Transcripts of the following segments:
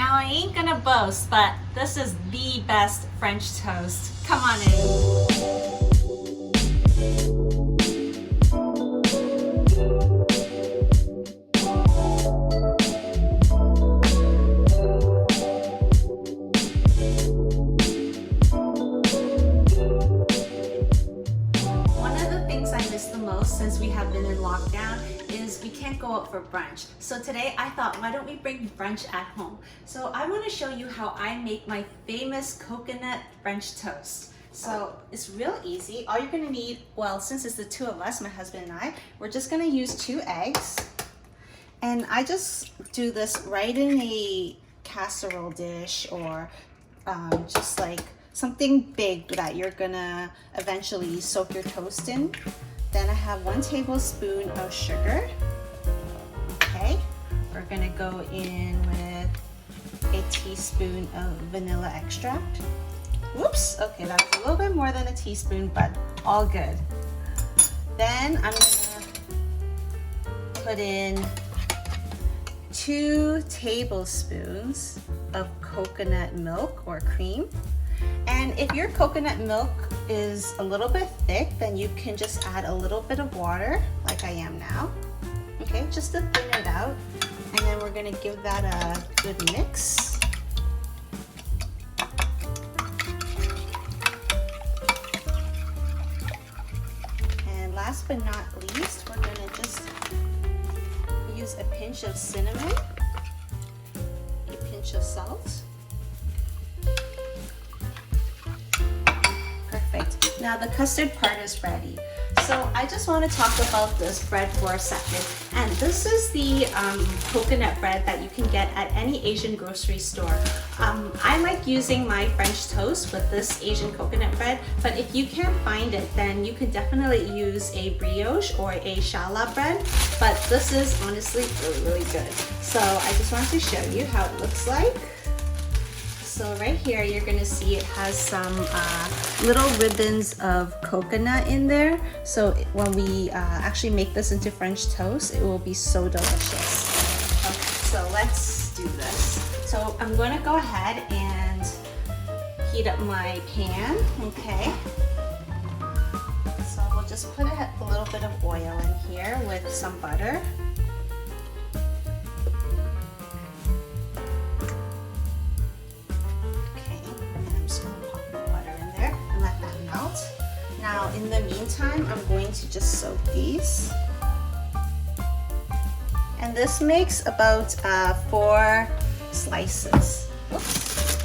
Now I ain't gonna boast, but this is the best French toast. Come on in. Since we have been in lockdown is we can't go out for brunch. So today I thought, why don't we bring brunch at home? So I want to show you how I make my famous coconut French toast. So it's real easy. All you're going to need, well, since it's the two of us, my husband and I, we're just going to use 2 eggs. And I just do this right in a casserole dish or just like something big that you're gonna eventually soak your toast in. Then I have 1 tablespoon of sugar. Okay, we're gonna go in with a teaspoon of vanilla extract. Whoops, okay, that was a little bit more than a teaspoon, but all good. Then I'm gonna put in 2 tablespoons of coconut milk or cream. And if your coconut milk is a little bit thick, then you can just add a little bit of water, like I am now. Okay, just to thin it out. And then we're gonna give that a good mix. And last but not least, we're gonna just use a pinch of cinnamon, a pinch of salt. Perfect. Now the custard part is ready. So I just want to talk about this bread for a second. And this is the coconut bread that you can get at any Asian grocery store. I like using my French toast with this Asian coconut bread, but if you can't find it, then you can definitely use a brioche or a challah bread. But this is honestly really, really good. So I just wanted to show you how it looks like. So right here, you're gonna see it has some little ribbons of coconut in there. So when we actually make this into French toast, it will be so delicious. Okay, so let's do this. So I'm gonna go ahead and heat up my pan, okay? So we'll just put a little bit of oil in here with some butter. Now in the meantime, I'm going to just soak these. And this makes about 4 slices. Oops.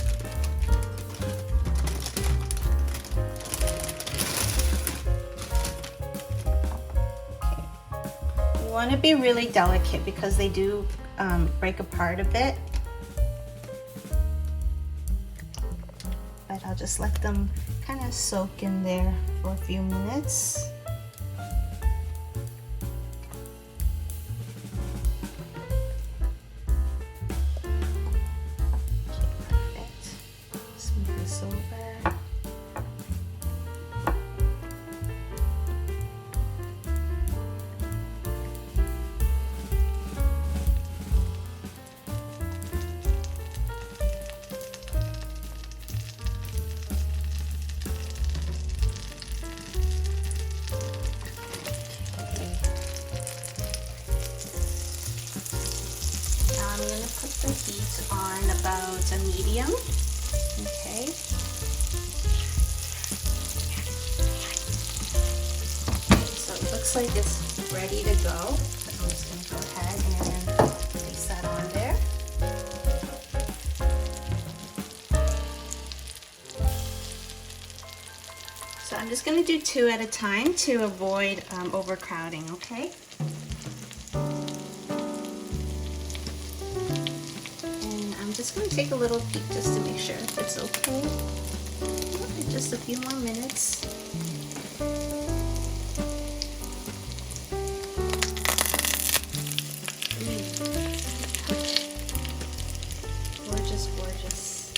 Okay. You want to be really delicate because they do break apart a bit. But I'll just let them kind of soak in there for a few minutes. Okay, perfect. Let's move this over. I'm going to put the heat on about a medium, okay. So it looks like it's ready to go. So I'm just going to go ahead and place that on there. So I'm just going to do 2 at a time to avoid overcrowding, okay? I'm just going to take a little peek just to make sure if it's okay. Just a few more minutes. Gorgeous, gorgeous.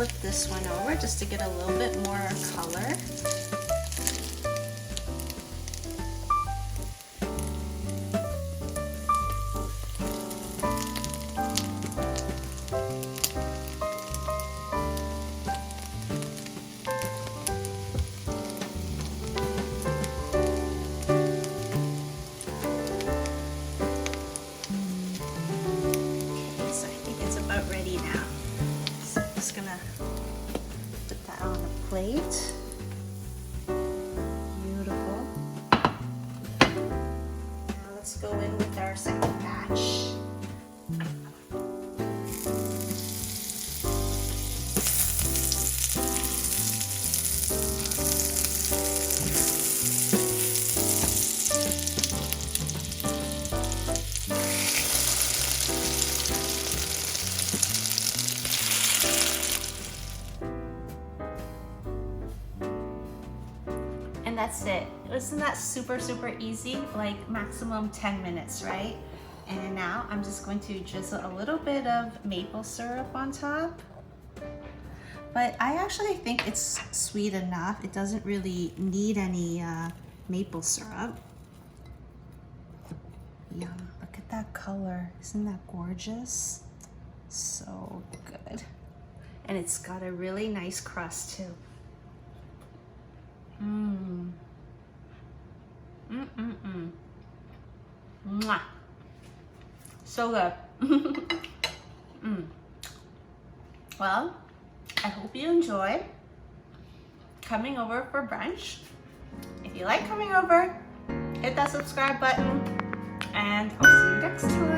flip this one over just to get a little bit more color. Ready now. So I'm just gonna put that on the plate. Beautiful. Now let's go in with our second batch. And that's it. Isn't that super easy? Like maximum 10 minutes, right? And now I'm just going to drizzle a little bit of maple syrup on top. But I actually think it's sweet enough. It doesn't really need any maple syrup. Yum, look at that color. Isn't that gorgeous? So good. And it's got a really nice crust too. Mwah. So good. Well, I hope you enjoy coming over for brunch. If you like coming over, hit that subscribe button, and I'll see you next time.